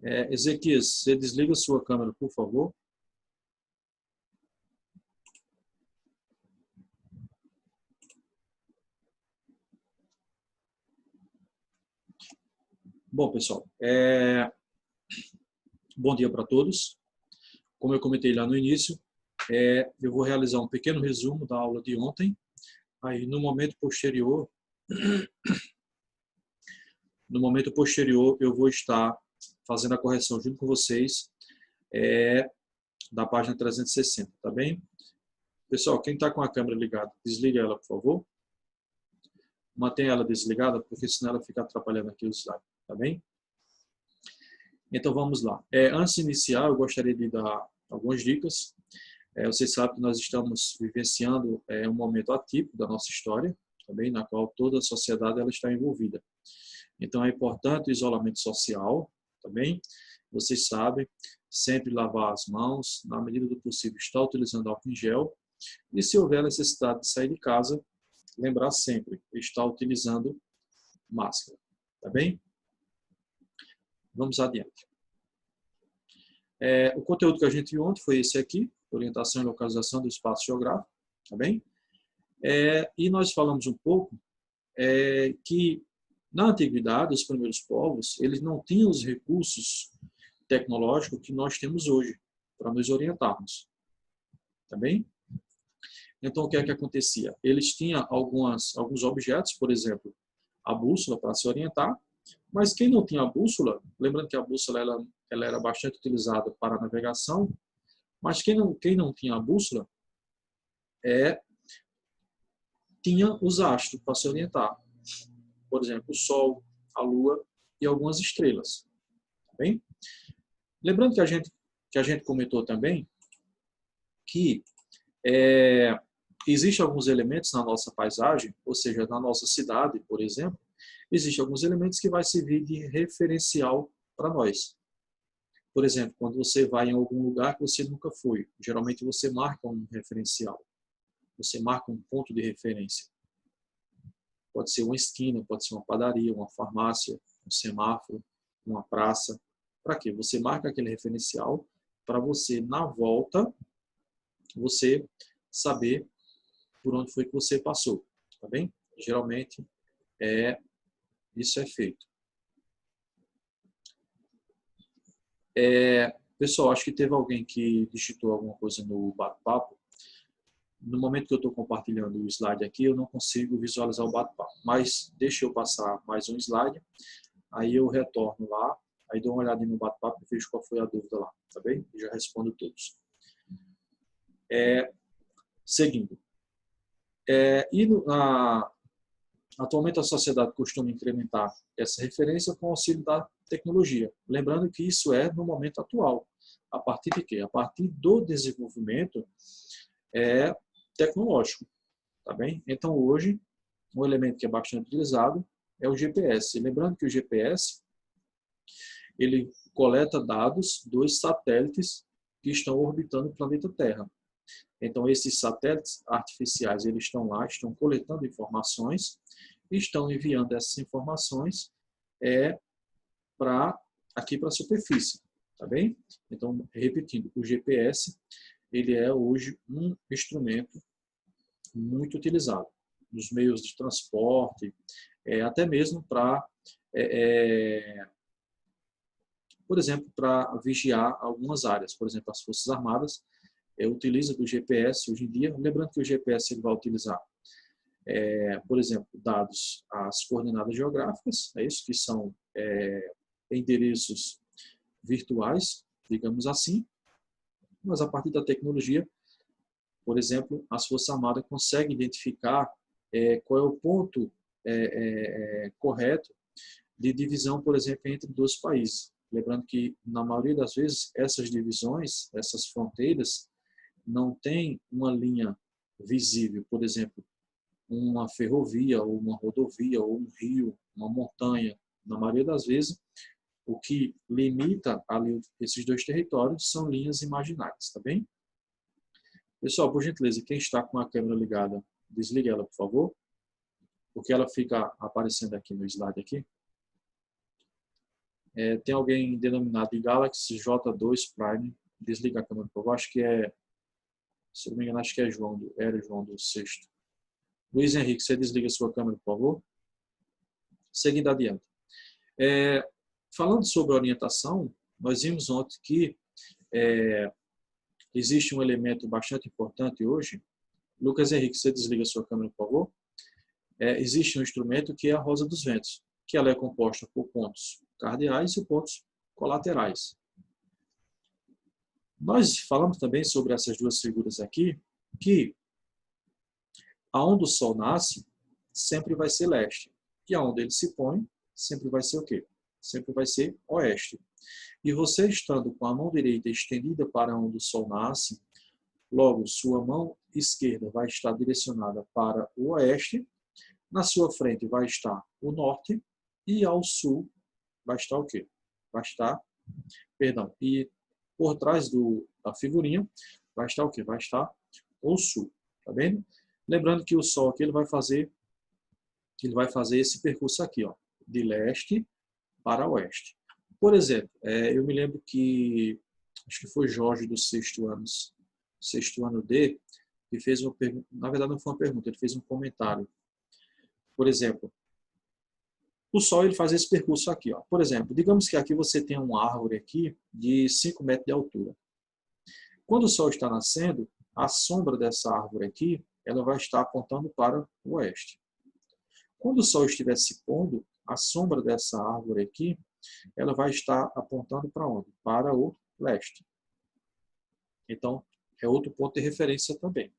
Ezequias, você desliga a sua câmera, por favor. Bom, pessoal, bom dia para todos. Como eu comentei lá no início, eu vou realizar um pequeno resumo da aula de ontem. Aí, no momento posterior, eu vou estar fazendo a correção junto com vocês da página 360, tá bem? Pessoal, quem está com a câmera ligada, desliga ela, por favor. Mantenha ela desligada, porque senão ela fica atrapalhando aqui o slide, tá bem? Então, vamos lá. Antes de iniciar, eu gostaria de dar algumas dicas. Vocês sabem que nós estamos vivenciando um momento atípico da nossa história, também, na qual toda a sociedade ela está envolvida. Então, é importante o isolamento social, também. Vocês sabem, sempre lavar as mãos, na medida do possível, estar utilizando álcool em gel. E se houver necessidade de sair de casa, lembrar sempre, estar utilizando máscara, tá bem? Vamos adiante. O conteúdo que a gente viu ontem foi esse aqui, orientação e localização do espaço geográfico, tá bem? E nós falamos um pouco que, na antiguidade, os primeiros povos, eles não tinham os recursos tecnológicos que nós temos hoje, para nos orientarmos, tá bem? Então, o que é que acontecia? Eles tinham alguns objetos, por exemplo, a bússola para se orientar, mas quem não tinha a bússola, lembrando que a bússola ela era bastante utilizada para a navegação, mas quem não tinha a bússola tinha os astros para se orientar. Por exemplo, o Sol, a Lua e algumas estrelas. Tá bem? Lembrando que a gente comentou também que existem alguns elementos na nossa paisagem, ou seja, na nossa cidade, por exemplo, existem alguns elementos que vai servir de referencial para nós. Por exemplo, quando você vai em algum lugar que você nunca foi, geralmente você marca um referencial. Você marca um ponto de referência. Pode ser uma esquina, pode ser uma padaria, uma farmácia, um semáforo, uma praça. Para quê? Você marca aquele referencial para você, na volta, você saber por onde foi que você passou. Tá bem? Geralmente, isso é feito. Pessoal, acho que teve alguém que digitou alguma coisa no bate-papo. No momento que eu estou compartilhando o slide aqui, eu não consigo visualizar o bate-papo. Mas deixa eu passar mais um slide, aí eu retorno lá, aí dou uma olhadinha no bate-papo e vejo qual foi a dúvida lá, tá bem? E já respondo todos. Seguindo. Atualmente a sociedade costuma incrementar essa referência com o auxílio da tecnologia. Lembrando que isso é no momento atual. A partir de quê? A partir do desenvolvimento tecnológico. Tá bem? Então, hoje, um elemento que é bastante utilizado é o GPS. Lembrando que o GPS ele coleta dados dos satélites que estão orbitando o planeta Terra. Então, esses satélites artificiais eles estão lá, estão coletando informações e estão enviando essas informações aqui para a superfície. Tá bem? Então, repetindo, o GPS ele é hoje um instrumento muito utilizado nos meios de transporte, até mesmo para, por exemplo, para vigiar algumas áreas. Por exemplo, as Forças Armadas utilizam do GPS hoje em dia. Lembrando que o GPS ele vai utilizar, por exemplo, dados, as coordenadas geográficas, isso que são endereços virtuais, digamos assim, mas a partir da tecnologia, por exemplo, as Forças Armadas conseguem identificar qual é o ponto correto de divisão, por exemplo, entre dois países. Lembrando que, na maioria das vezes, essas divisões, essas fronteiras, não tem uma linha visível. Por exemplo, uma ferrovia, ou uma rodovia, ou um rio, uma montanha. Na maioria das vezes, o que limita ali esses dois territórios são linhas imaginárias, tá bem? Pessoal, por gentileza, quem está com a câmera ligada, desligue ela, por favor, porque ela fica aparecendo aqui no slide aqui. Tem alguém denominado de Galaxy J2 Prime. Desliga a câmera, por favor. Acho que se não me engano, acho que era João do Sexto. Luiz Henrique, você desliga a sua câmera, por favor. Seguindo adiante. Falando sobre orientação, nós vimos ontem que existe um elemento bastante importante hoje. Lucas Henrique, você desliga a sua câmera, por favor. Existe um instrumento que é a rosa dos ventos, que ela é composta por pontos cardeais e pontos colaterais. Nós falamos também sobre essas duas figuras aqui, que aonde o Sol nasce, sempre vai ser leste. E aonde ele se põe, sempre vai ser o quê? Sempre vai ser oeste. E você estando com a mão direita estendida para onde o Sol nasce, logo sua mão esquerda vai estar direcionada para o oeste, na sua frente vai estar o norte e ao sul vai estar o quê? E por trás da figurinha vai estar o quê? Vai estar o sul, tá vendo? Lembrando que o Sol aqui ele vai fazer esse percurso aqui, ó, de leste para oeste. Por exemplo, eu me lembro que acho que foi Jorge do sexto ano D, que fez uma pergunta, na verdade não foi uma pergunta, ele fez um comentário. Por exemplo, o Sol ele faz esse percurso aqui, ó. Por exemplo, digamos que aqui você tem uma árvore aqui de 5 metros de altura. Quando o Sol está nascendo, a sombra dessa árvore aqui, ela vai estar apontando para o oeste. Quando o Sol estiver se pondo, a sombra dessa árvore aqui, ela vai estar apontando para onde? Para o leste. Então, é outro ponto de referência também.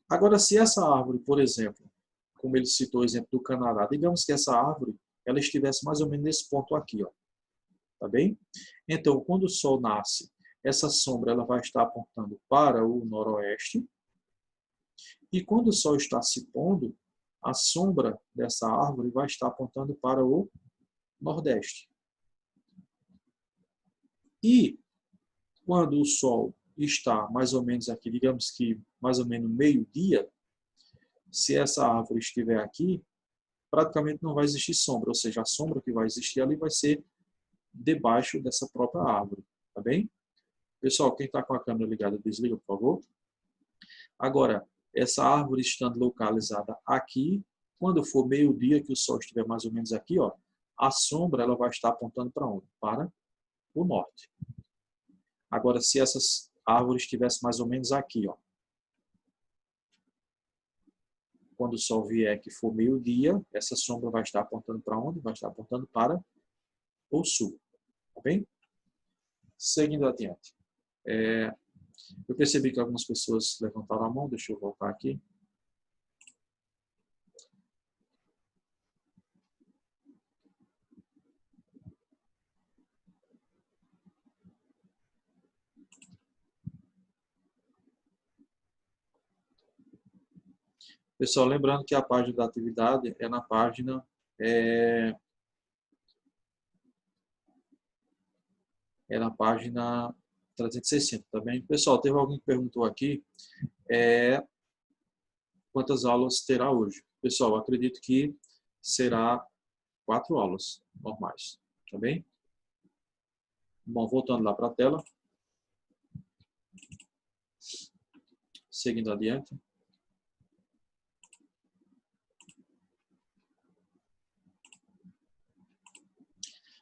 Agora, se essa árvore, por exemplo, como ele citou o exemplo do Canadá, digamos que essa árvore ela estivesse mais ou menos nesse ponto aqui, ó, tá bem? Então, quando o Sol nasce, essa sombra ela vai estar apontando para o noroeste, e quando o Sol está se pondo, a sombra dessa árvore vai estar apontando para o nordeste. E quando o Sol está mais ou menos aqui, digamos que mais ou menos meio-dia, se essa árvore estiver aqui, praticamente não vai existir sombra, ou seja, a sombra que vai existir ali vai ser debaixo dessa própria árvore, tá bem? Pessoal, quem está com a câmera ligada, desliga, por favor. Agora, essa árvore estando localizada aqui, quando for meio-dia, que o Sol estiver mais ou menos aqui, ó, a sombra ela vai estar apontando para onde? Para o norte. Agora, se essas árvores estivessem mais ou menos aqui, ó, quando o Sol vier que for meio-dia, essa sombra vai estar apontando para onde? Vai estar apontando para o sul. Tá bem? Seguindo adiante. Eu percebi que algumas pessoas levantaram a mão. Deixa eu voltar aqui. Pessoal, lembrando que a página da atividade é na página na página 360, tá bem? Pessoal, teve alguém que perguntou aqui quantas aulas terá hoje. Pessoal, acredito que será 4 aulas normais, tá bem? Bom, voltando lá para a tela. Seguindo adiante.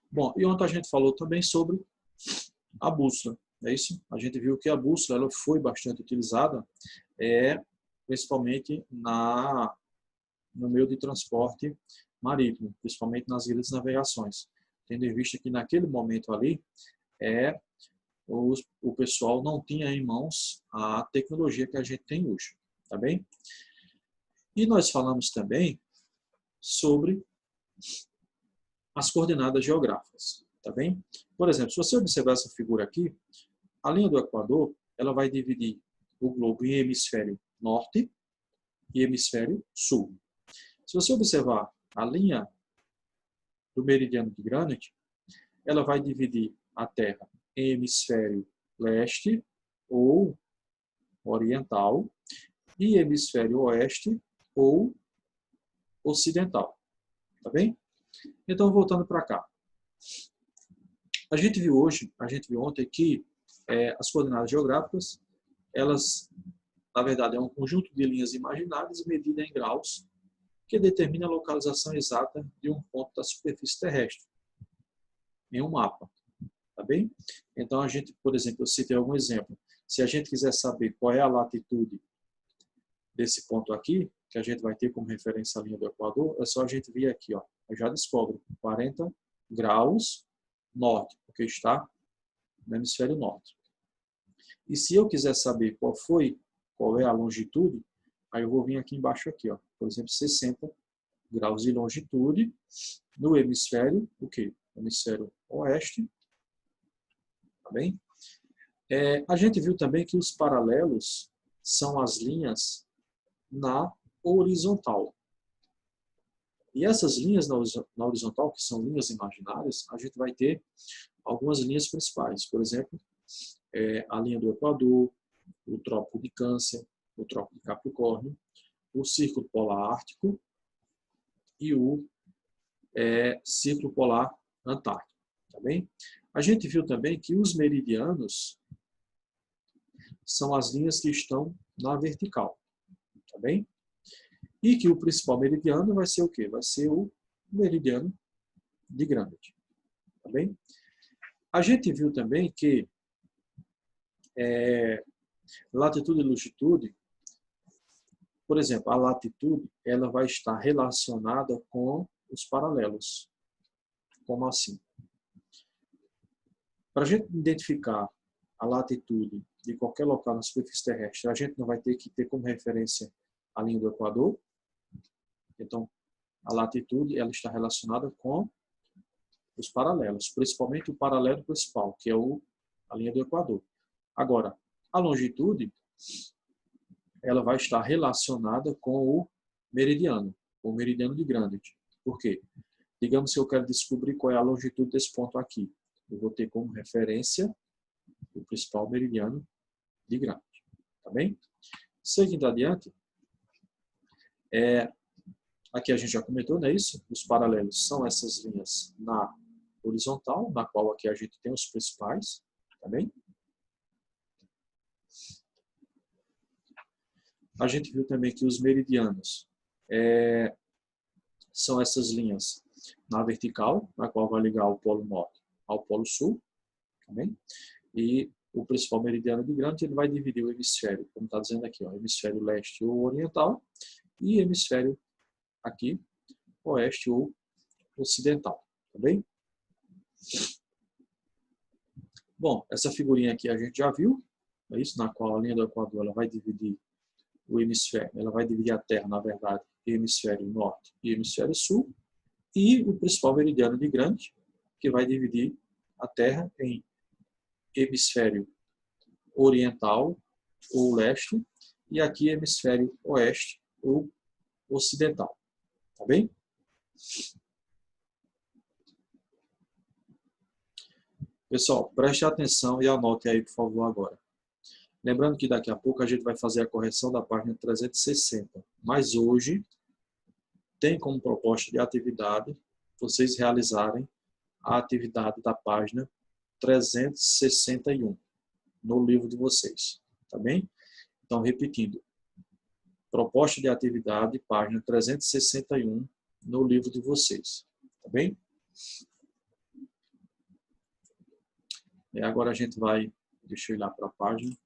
Bom, e ontem a gente falou também sobre a bússola, é isso? A gente viu que a bússola ela foi bastante utilizada, principalmente no meio de transporte marítimo, principalmente nas grandes navegações. Tendo em vista que naquele momento ali, o pessoal não tinha em mãos a tecnologia que a gente tem hoje, tá bem? E nós falamos também sobre as coordenadas geográficas, tá bem? Por exemplo, se você observar essa figura aqui, a linha do Equador, ela vai dividir o globo em hemisfério norte e hemisfério sul. Se você observar a linha do meridiano de Greenwich, ela vai dividir a Terra em hemisfério leste ou oriental e hemisfério oeste ou ocidental, tá bem? Então, voltando para cá. A gente viu ontem que as coordenadas geográficas, elas, na verdade, é um conjunto de linhas imaginárias medida em graus que determina a localização exata de um ponto da superfície terrestre em um mapa, tá bem? Então, a gente, por exemplo, eu citei algum exemplo. Se a gente quiser saber qual é a latitude desse ponto aqui, que a gente vai ter como referência a linha do Equador, é só a gente vir aqui, ó. Eu já descobre 40 graus norte, porque está no hemisfério norte. E se eu quiser saber qual é a longitude, aí eu vou vir aqui embaixo aqui, ó. Por exemplo, 60 graus de longitude no hemisfério, o quê? Hemisfério oeste, tá bem? A gente viu também que os paralelos são as linhas na horizontal. E essas linhas na horizontal, que são linhas imaginárias, a gente vai ter algumas linhas principais. Por exemplo, a linha do Equador, o Trópico de Câncer, o Trópico de Capricórnio, o Círculo Polar Ártico e o Círculo Polar Antártico. Tá bem? A gente viu também que os meridianos são as linhas que estão na vertical. Tá bem? E que o principal meridiano vai ser o quê? Vai ser o meridiano de Greenwich. Tá bem? A gente viu também que latitude e longitude, por exemplo, a latitude ela vai estar relacionada com os paralelos. Como assim? Para a gente identificar a latitude de qualquer local na superfície terrestre, a gente não vai ter que ter como referência a linha do Equador. Então, a latitude ela está relacionada com os paralelos, principalmente o paralelo principal, que é a linha do Equador. Agora, a longitude ela vai estar relacionada com o meridiano de Greenwich. Por quê? Digamos que eu quero descobrir qual é a longitude desse ponto aqui. Eu vou ter como referência o principal meridiano de Greenwich. Tá bem? Seguindo adiante, aqui a gente já comentou, não é isso? Os paralelos são essas linhas na horizontal, na qual aqui a gente tem os principais. Tá bem? A gente viu também que os meridianos são essas linhas na vertical, na qual vai ligar o polo norte ao polo sul, tá bem? E o principal meridiano de Greenwich ele vai dividir o hemisfério, como está dizendo aqui, ó, hemisfério leste ou oriental e hemisfério aqui oeste ou ocidental, tá bem? Bom, essa figurinha aqui a gente já viu, é isso, na qual a linha do Equador ela vai dividir o hemisfério, ela vai dividir a Terra, na verdade, em hemisfério norte e hemisfério sul, e o principal meridiano de Greenwich, que vai dividir a Terra em hemisfério oriental ou leste, e aqui hemisfério oeste ou ocidental. Tá bem? Pessoal, preste atenção e anote aí, por favor, agora. Lembrando que daqui a pouco a gente vai fazer a correção da página 360, mas hoje tem como proposta de atividade vocês realizarem a atividade da página 361 no livro de vocês, tá bem? Então, repetindo, proposta de atividade, página 361 no livro de vocês, tá bem? E agora a gente vai, deixa eu ir lá para a página.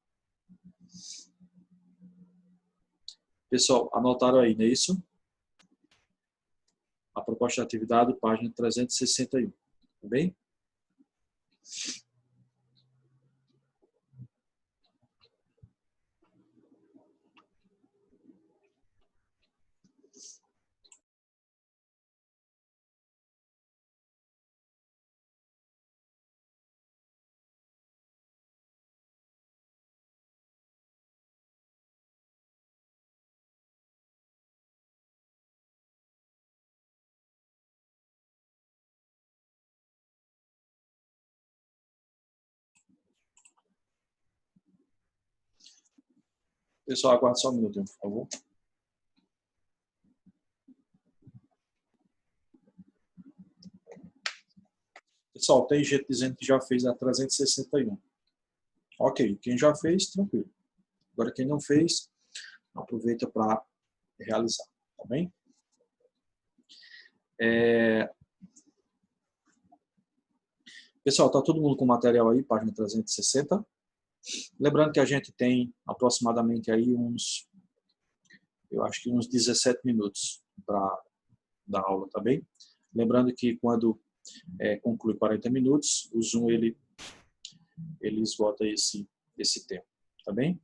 Pessoal, anotaram aí, não é isso? A proposta de atividade, página 361, tá bem? Pessoal, aguarde só um minutinho, por favor. Pessoal, tem gente dizendo que já fez a 361. Ok, quem já fez, tranquilo. Agora, quem não fez, aproveita para realizar, tá bem? Pessoal, tá todo mundo com material aí, página 360. Lembrando que a gente tem aproximadamente aí eu acho que uns 17 minutos para dar aula, tá bem? Lembrando que quando conclui 40 minutos, o Zoom ele esgota esse tempo, tá bem?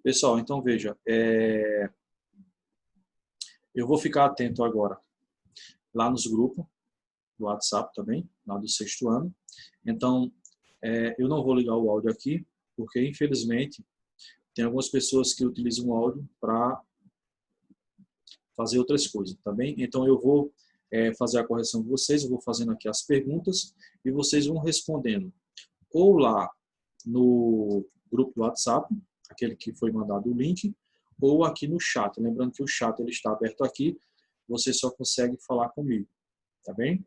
Pessoal, então veja, eu vou ficar atento agora lá nos grupos do WhatsApp também, lá do sexto ano. Então, eu não vou ligar o áudio aqui, porque infelizmente tem algumas pessoas que utilizam o áudio para fazer outras coisas, tá bem? Então eu vou fazer a correção de vocês, eu vou fazendo aqui as perguntas e vocês vão respondendo ou lá no grupo do WhatsApp, aquele que foi mandado o link, ou aqui no chat. Lembrando que o chat ele está aberto aqui, você só consegue falar comigo, tá bem?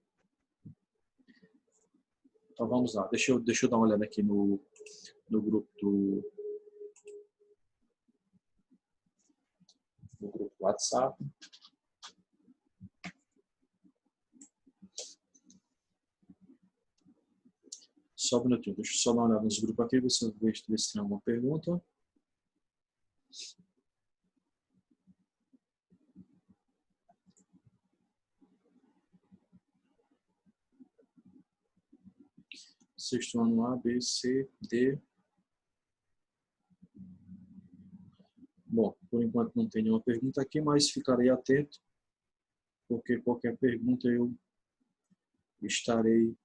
Então vamos lá, deixa eu dar uma olhada aqui no grupo do WhatsApp. Só um minutinho, deixa eu só dar uma olhada nos grupos aqui, ver se tem alguma pergunta. Sexto ano A, B, C, D. Bom, por enquanto não tem nenhuma pergunta aqui, mas ficarei atento, porque qualquer pergunta eu estarei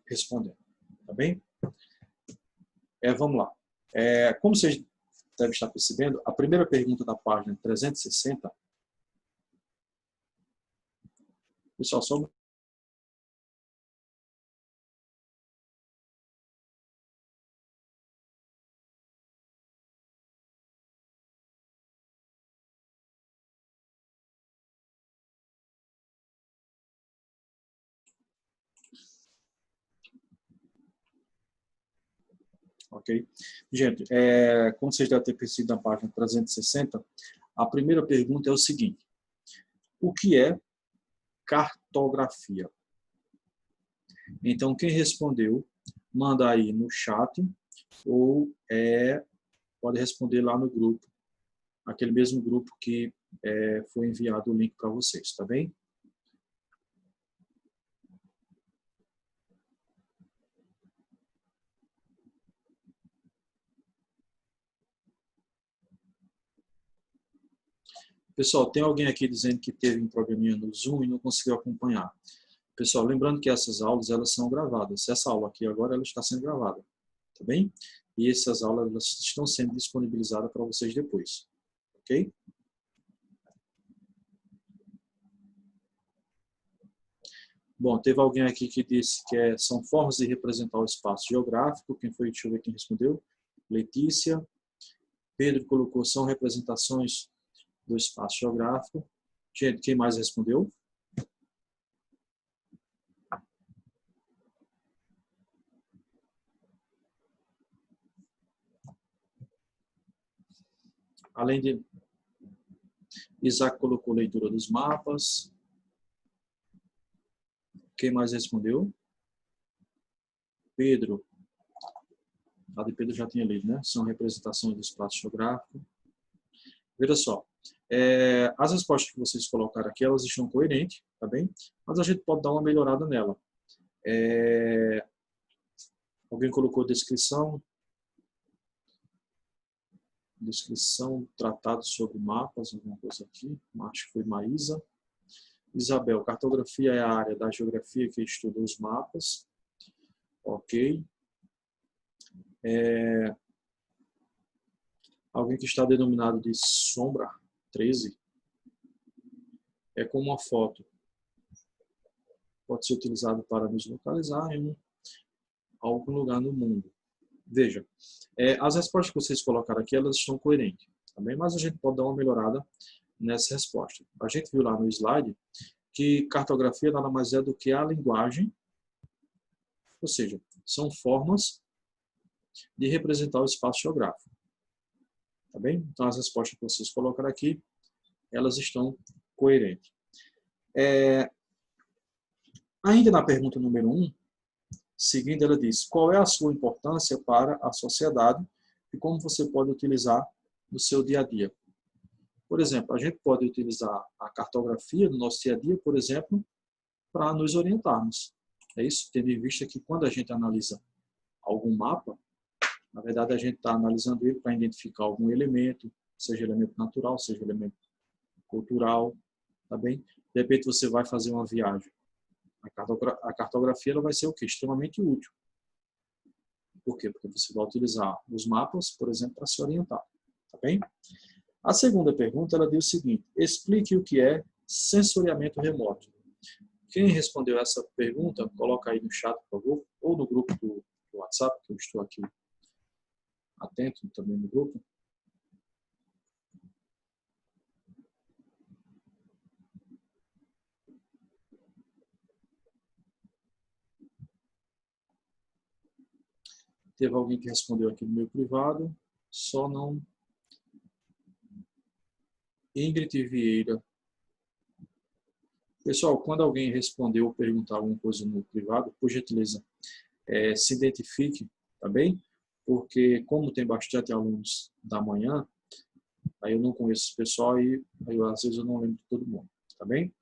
respondendo, tá bem? Vamos lá. Como vocês devem estar percebendo, a primeira pergunta da página 360, pessoal, só ok? Gente, como vocês devem ter percebido na página 360, a primeira pergunta é o seguinte: o que é cartografia? Então, quem respondeu, manda aí no chat ou pode responder lá no grupo, aquele mesmo grupo que foi enviado o link para vocês, tá bem? Pessoal, tem alguém aqui dizendo que teve um probleminha no Zoom e não conseguiu acompanhar. Pessoal, lembrando que essas aulas elas são gravadas. Essa aula aqui agora ela está sendo gravada, tá bem? E essas aulas elas estão sendo disponibilizadas para vocês depois, ok? Bom, teve alguém aqui que disse que são formas de representar o espaço geográfico. Quem foi? Deixa eu ver quem respondeu. Letícia. Pedro colocou, são representações do espaço geográfico. Gente, quem mais respondeu? Além de... Isaac colocou leitura dos mapas. Quem mais respondeu? Pedro. A de Pedro já tinha lido, né? São representações do espaço geográfico. Veja só. As respostas que vocês colocaram aqui, elas estão coerentes, tá bem? Mas a gente pode dar uma melhorada nela. Alguém colocou descrição, tratado sobre mapas, alguma coisa aqui. Acho que foi Maísa. Isabel, cartografia é a área da geografia que estuda os mapas. Ok. Alguém que está denominado de sombra 13. É como uma foto. Pode ser utilizado para nos localizar em algum lugar no mundo. Veja, as respostas que vocês colocaram aqui, elas estão coerentes, tá bem? Mas a gente pode dar uma melhorada nessa resposta. A gente viu lá no slide que cartografia nada mais é do que a linguagem, ou seja, são formas de representar o espaço geográfico. Tá bem? Então, as respostas que vocês colocaram aqui, elas estão coerentes. Ainda na pergunta número 1, seguindo, ela diz: qual é a sua importância para a sociedade e como você pode utilizar no seu dia a dia? Por exemplo, a gente pode utilizar a cartografia no nosso dia a dia, por exemplo, para nos orientarmos. É isso? Tendo em vista que quando a gente analisa algum mapa, na verdade a gente está analisando ele para identificar algum elemento, seja elemento natural, seja elemento cultural, tá bem? De repente você vai fazer uma viagem. A cartografia ela vai ser o quê? Extremamente útil. Por quê? Porque você vai utilizar os mapas, por exemplo, para se orientar. Tá bem? A segunda pergunta, ela diz o seguinte: explique o que é sensoriamento remoto. Quem respondeu essa pergunta, coloca aí no chat, por favor, ou no grupo do WhatsApp, que eu estou aqui atento também no grupo. Teve alguém que respondeu aqui no meu privado, só não. Ingrid Vieira. Pessoal, quando alguém respondeu ou perguntar alguma coisa no privado, por gentileza, se identifique, tá bem? Porque como tem bastante alunos da manhã, aí eu não conheço esse pessoal e aí, às vezes eu não lembro de todo mundo, tá bem?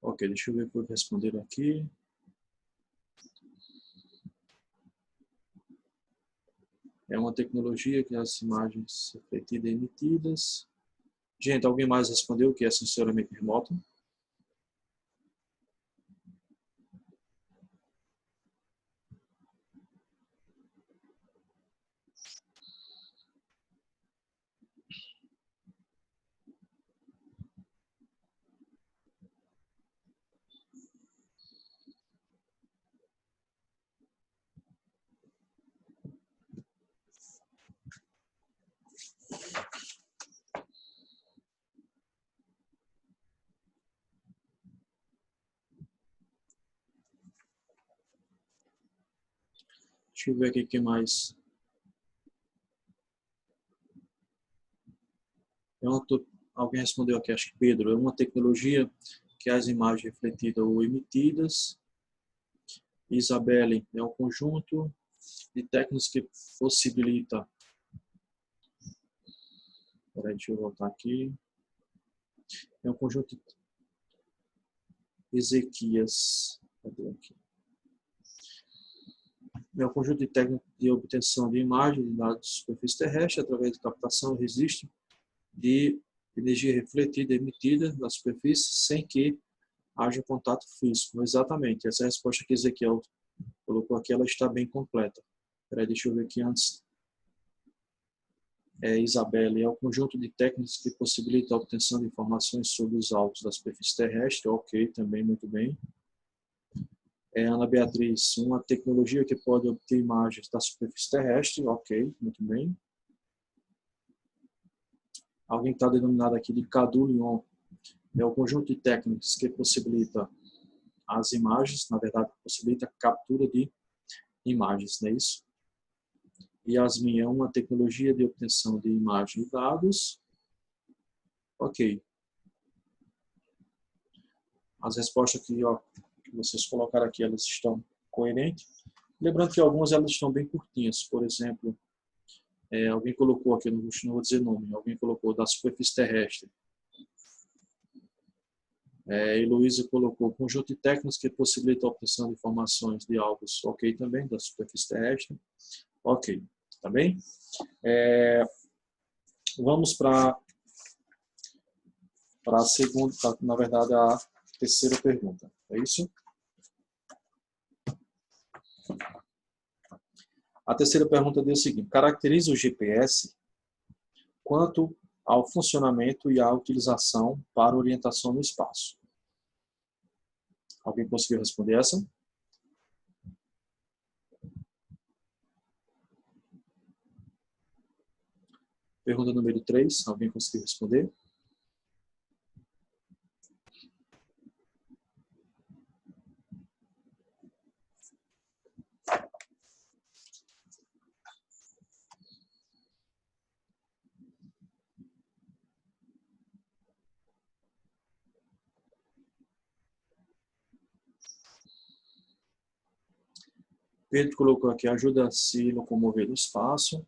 Ok, deixa eu ver o que eu vou responder aqui. É uma tecnologia que as imagens refletidas e emitidas. Gente, alguém mais respondeu o que é sensoriamento remoto? Deixa eu ver aqui o que mais. Alguém respondeu aqui, acho que Pedro. É uma tecnologia que as imagens refletidas ou emitidas. Isabelle, é um conjunto de técnicas que possibilita. Peraí, deixa eu voltar aqui. É um conjunto de Ezequias. Cadê aqui? É um conjunto de técnicas de obtenção de imagens de dados de superfície terrestre através de captação e registro de energia refletida e emitida na superfície sem que haja contato físico. Exatamente, essa resposta que Ezequiel colocou aqui, ela está bem completa. Peraí, deixa eu ver aqui antes. Isabelle, é o conjunto de técnicas que possibilita a obtenção de informações sobre os alvos da superfície terrestre. Ok, também muito bem. Ana Beatriz, uma tecnologia que pode obter imagens da superfície terrestre. Ok, muito bem. Alguém está denominado aqui de Cadu-Lyon. É o conjunto de técnicas que possibilita as imagens, na verdade, possibilita a captura de imagens, não é isso? Yasmin, é uma tecnologia de obtenção de imagem e dados. Ok. As respostas que vocês colocaram aqui, elas estão coerentes. Lembrando que algumas elas estão bem curtinhas. Por exemplo, alguém colocou aqui, não vou dizer nome, alguém colocou da superfície terrestre. Heloísa colocou conjunto de técnicas que possibilita a obtenção de informações de alvos. Ok também, da superfície terrestre. Ok, tá bem? Vamos para a segunda, na verdade, a terceira pergunta. É isso? A terceira pergunta diz o seguinte: caracteriza o GPS quanto ao funcionamento e à utilização para orientação no espaço. Alguém conseguiu responder essa? Pergunta número 3, alguém conseguiu responder? Pedro colocou aqui, ajuda a se locomover no espaço.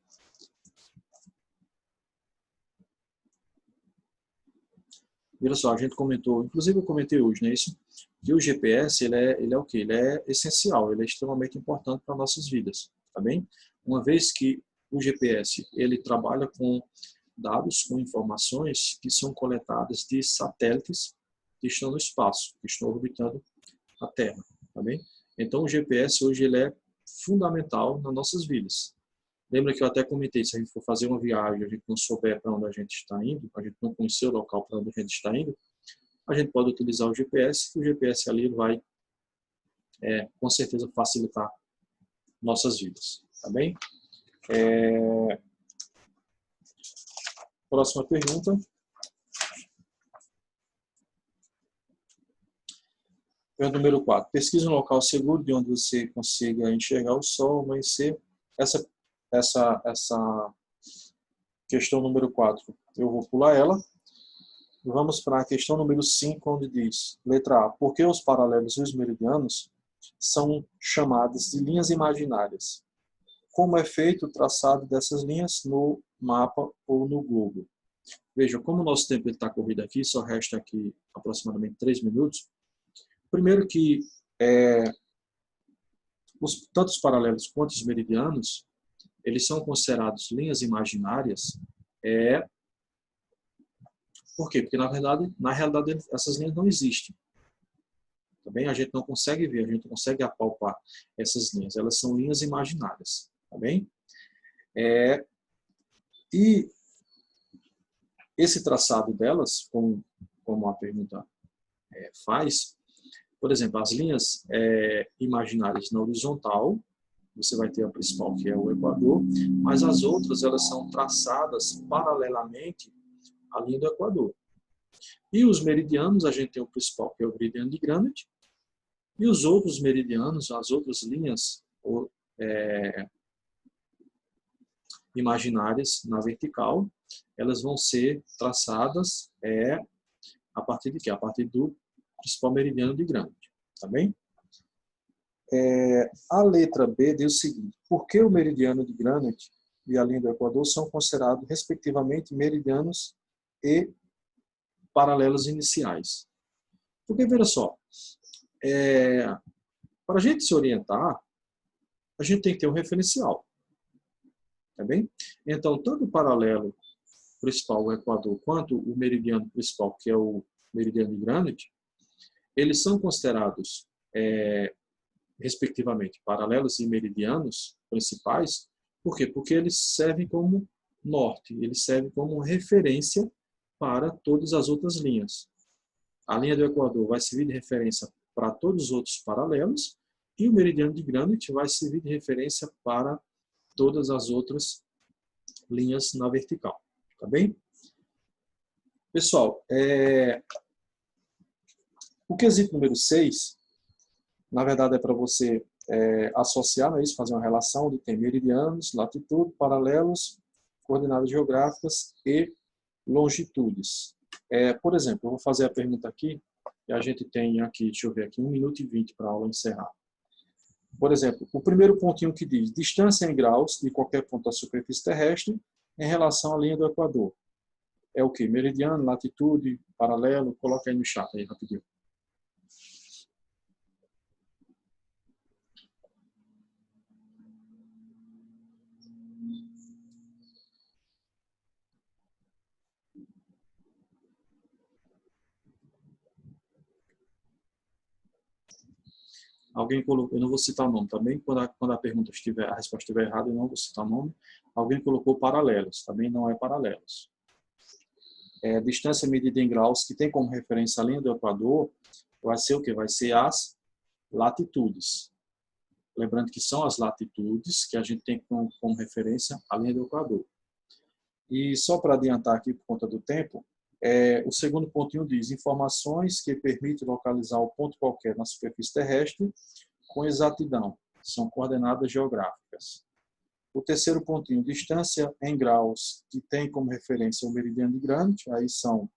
Olha só, a gente comentou, inclusive eu comentei hoje, né, isso, que o GPS, ele é o quê? Ele é essencial, ele é extremamente importante para nossas vidas, tá bem? Uma vez que o GPS, ele trabalha com dados, com informações que são coletadas de satélites que estão no espaço, que estão orbitando a Terra, tá bem? Então o GPS hoje ele é fundamental nas nossas vidas. Lembra que eu até comentei, se a gente for fazer uma viagem, a gente não souber para onde a gente está indo, a gente não conhecer o local para onde a gente está indo, a gente pode utilizar o GPS, que o GPS ali vai, com certeza, facilitar nossas vidas, tá bem? Próxima pergunta. Pergunta número 4. Pesquisa um local seguro de onde você consiga enxergar o sol, amanhecer. Essa questão número 4, eu vou pular ela. Vamos para a questão número 5, onde diz, letra A, por que os paralelos e os meridianos são chamados de linhas imaginárias? Como é feito o traçado dessas linhas no mapa ou no globo? Veja, como o nosso tempo está corrido aqui, só resta aqui aproximadamente 3 minutos. Primeiro que tanto os paralelos quanto os meridianos, eles são considerados linhas imaginárias. Por quê? Porque, na realidade, essas linhas não existem. Tá bem? A gente não consegue ver, a gente não consegue apalpar essas linhas. Elas são linhas imaginárias. Tá bem? E esse traçado delas, como a pergunta faz, por exemplo, as linhas imaginárias na horizontal, você vai ter a principal, que é o Equador, mas as outras elas são traçadas paralelamente à linha do Equador. E os meridianos, a gente tem o principal, que é o meridiano de Greenwich, e os outros meridianos, as outras linhas imaginárias na vertical, elas vão ser traçadas a partir de quê? A partir do principal meridiano de Greenwich, tá bem? A letra B diz o seguinte, por que o meridiano de Greenwich e a linha do Equador são considerados, respectivamente, meridianos e paralelos iniciais? Porque, veja só, para a gente se orientar, a gente tem que ter um referencial, tá bem? Então, tanto o paralelo principal, o Equador, quanto o meridiano principal, que é o meridiano de Greenwich, eles são considerados respectivamente, paralelos e meridianos principais. Por quê? Porque eles servem como norte, eles servem como referência para todas as outras linhas. A linha do Equador vai servir de referência para todos os outros paralelos e o meridiano de Greenwich vai servir de referência para todas as outras linhas na vertical. Tá bem? Pessoal, o quesito número 6, na verdade, é para você associar, né, isso, fazer uma relação onde tem meridianos, latitude, paralelos, coordenadas geográficas e longitudes. Por exemplo, eu vou fazer a pergunta aqui, e a gente tem aqui, deixa eu ver aqui, 1 minuto e 20 para a aula encerrar. Por exemplo, o primeiro pontinho que diz distância em graus de qualquer ponto da superfície terrestre em relação à linha do Equador. É o quê? Meridiano, latitude, paralelo? Coloca aí no chat aí rapidinho. Alguém colocou, eu não vou citar o nome também, quando a pergunta estiver, a resposta estiver errada, eu não vou citar o nome. Alguém colocou paralelos, também não é paralelos. Distância medida em graus, que tem como referência a linha do Equador, vai ser o quê? Vai ser as latitudes. Lembrando que são as latitudes que a gente tem como referência a linha do Equador. E só para adiantar aqui por conta do tempo, o segundo pontinho diz informações que permitem localizar o ponto qualquer na superfície terrestre com exatidão. São coordenadas geográficas. O terceiro pontinho, distância em graus, que tem como referência o meridiano de Greenwich, aí são